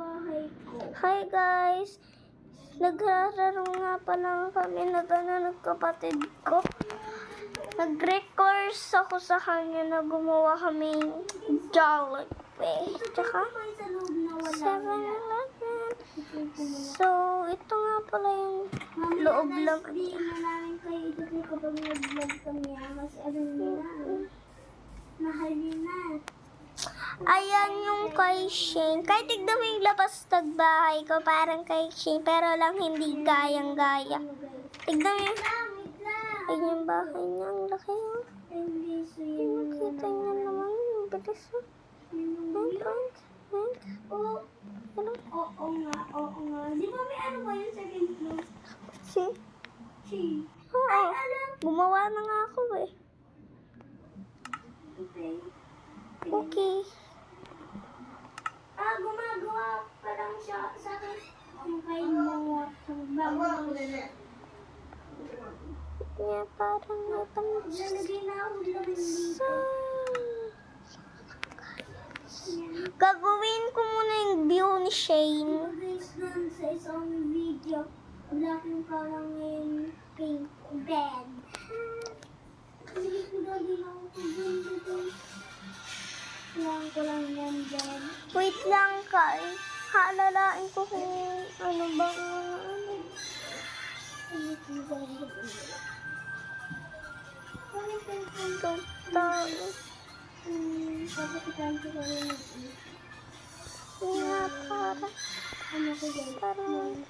bahay ko. Hi guys! Nagrararo nga pala kami na ng kapatid ko. Nag-record ako sa kanya na gumawa kaming jellyfish. Tsaka May sa loob na wala. 7-Eleven. So, ito nga pala yung loob lang. Hindi na namin kayo ituloy kapag nag-vlog kami. Kasi alam niyo na. Mahal niyo na. Ayan yung kay Shane. Kahit tignan mo yung labas ng bahay ko, parang kay Shane, pero lang hindi gayang-gaya. Tignan mo yung, Wait lang. ayun yung bahay niya. Ang laki yun. Hindi so yun. Kita niya naman. Ang bilis yun. Oo nga. Di ba may ano ba yung second floor? See? Si. Oo. Ay, alam. Gumawa na nga ako eh. Okay. Okay. Gumagawa pa lang siya sa akin. Ang kain mo. Bago. Kaya parang natanong Lalagay na ako lang. sa... Gagawin ko muna yung view ni Shane. Guys, dun sa isang video, black yung parang yung pink bed. Sige ko lagi na ako dito. Kailangan ko lang yan bed. Wait lang kay. Haalalain ko kung ano bang ano. Papakitan ko rin. Nga para. Ano ko dyan? Parang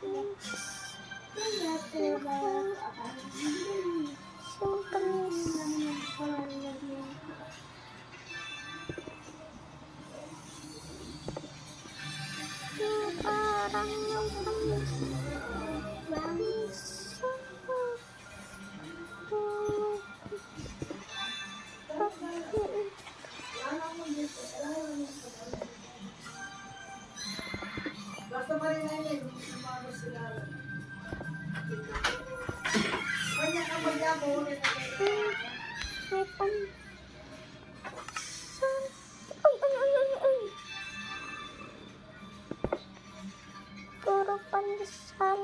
parang yung Basta pa rin na yun, sa mga sila. Kanya ka mag-abo, ulit na kayo. ay. Puro pandesal.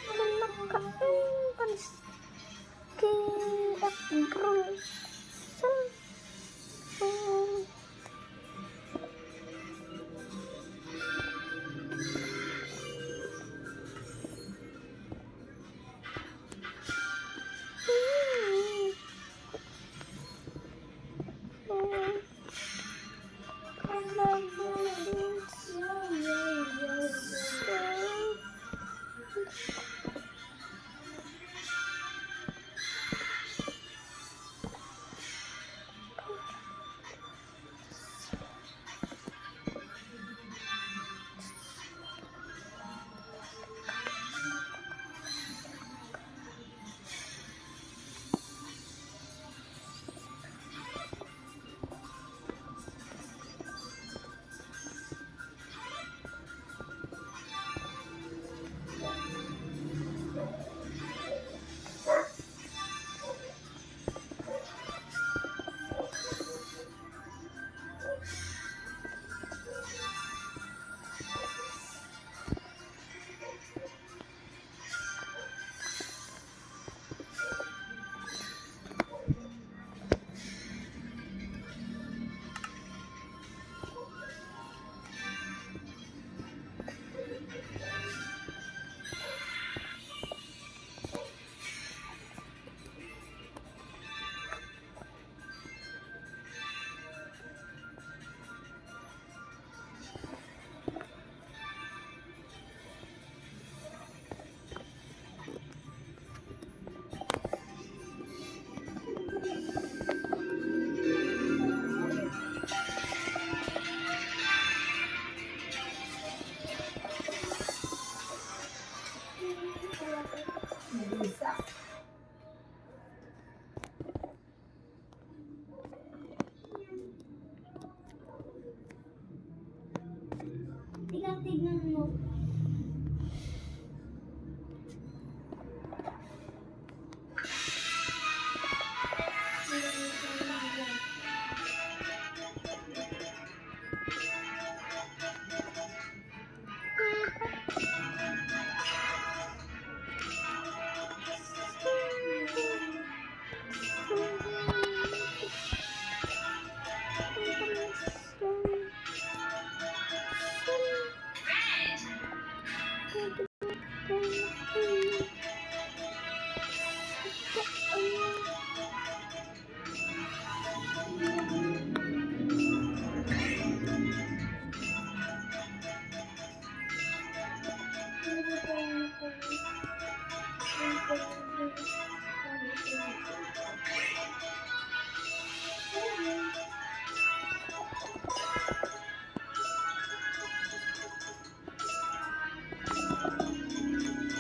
Nakain pandesal. Kaya bro. Isa. Tignan mo.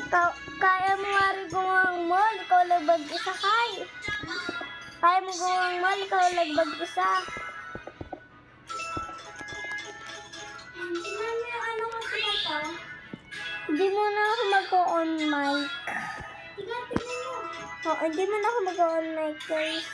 Kaya mo nga rin gawang mall, ikaw lang mag-isa kay. Kaya mo gawang mall, ikaw lang mag-isa. Tingnan mo yung ano ko pa. Hindi mo na ako mag-on mic. Tingnan mo. Oo, hindi mo na ako mag-on mic, guys.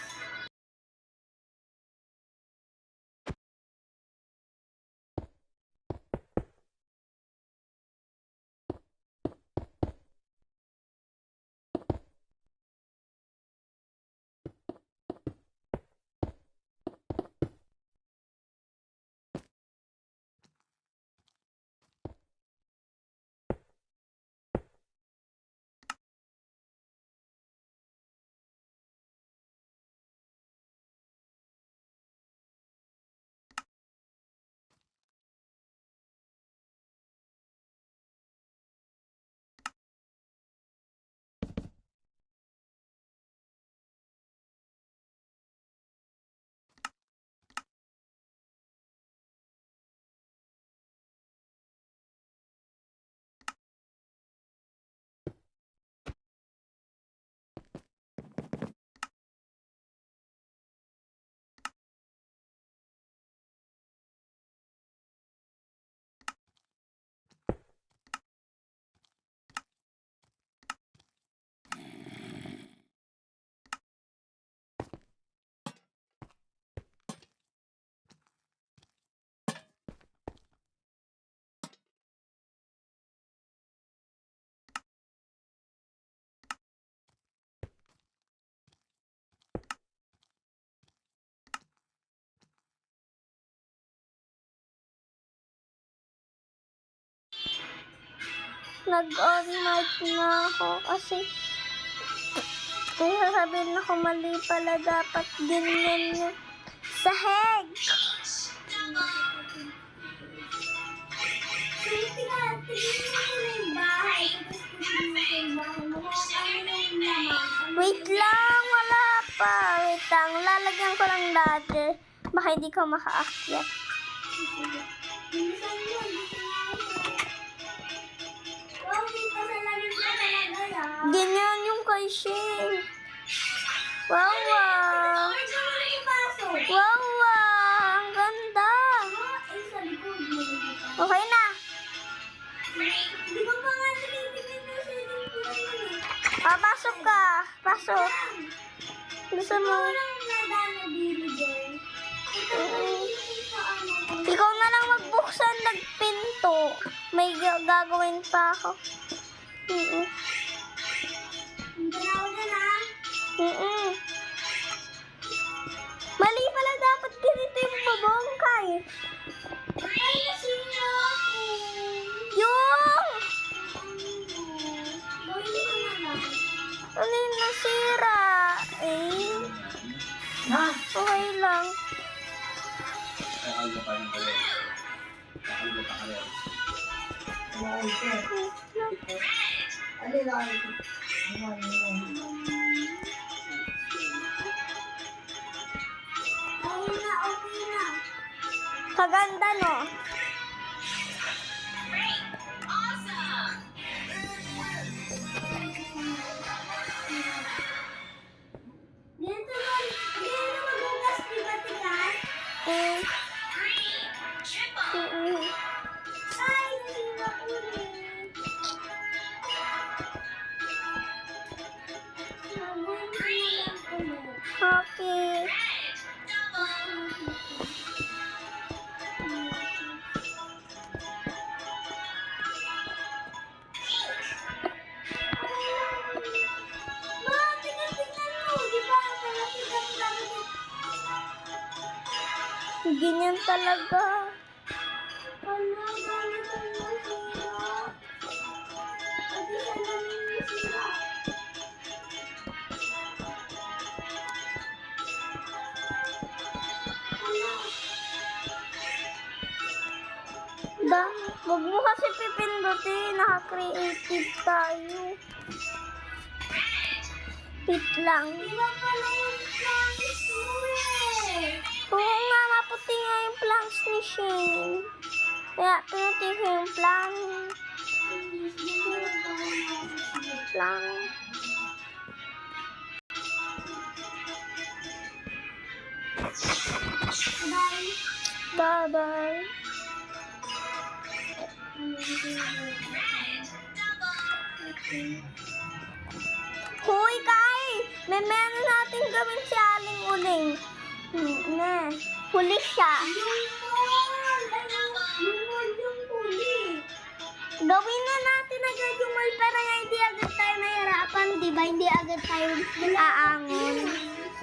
Nag-on mic na ako kasi kaya sasabihin ako mali pala dapat ganyan yung sahig. Tingnan mo yung bahay. Tingnan mo yung bahay. Ano yung laman? Wait lang, wala pa. Wait lang, lalagyan ko lang dati. Baka hindi ka makaakyat. Bilisan mo. Wow, may pasalamin ka talaga yan. Ganyan yung kay Shane. Wow, wow. Ay, saan mo na ipasok? Wow, wow. Ang ganda. Ay, sa likod mo. Okay na. Di ba pa nga tinitingnan mo sa likod? Pasok ka. Pasok. Gusto mo? Walang nadana dito, girl. Ikaw na lang magbuksan ng pinto. May gagawin pa ako. Ganaw ka na. Mali pala dapat ganito yung babongkay. Ay, nasira ako. Yung! Gawin mo na lang. Ano yung nasira? Eh? Ha? Okay lang. Alin lang. Okay na, okay na. Kaganda, no? Ganito yun. Ganito magugas, di ba, Tikan? Mm. Ay, nasira ulit. Gagawin ko na lang ulit. Okay. Ma, tingnan mo. Di ba? Malapit ang dapat. Ganyan talaga. Ano, gamit ang nasira. Pati sa namin nasira. Ano? Wag mo kasi pipindutin. Naka-creative tayo. Wait lang. Di ba pala yung promise mo eh? Oo nga, maputi nga yung planks ni Shane. Kaya, pinuti ko yung plan. Hindi, hindi ko lang. Bye. Bye-bye. Hoy, Kai! May meron natin gawin si Aling Uling. Na, huli siya. Yung huli. Gawin na natin agad yung mall para nga hindi agad tayo nahihirapan, di ba? Hindi agad tayo aangon.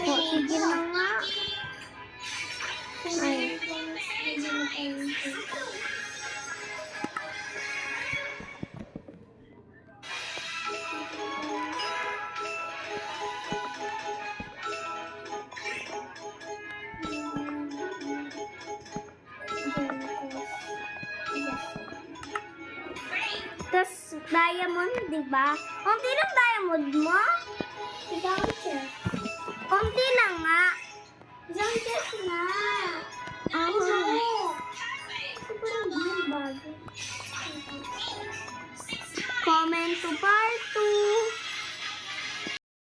O, sige na nga. Ay. Tapos, diamond, di ba? Konti lang diamond mo? Isang chest. Konti lang nga. Isang chest na. Sobrang bago. Comment to part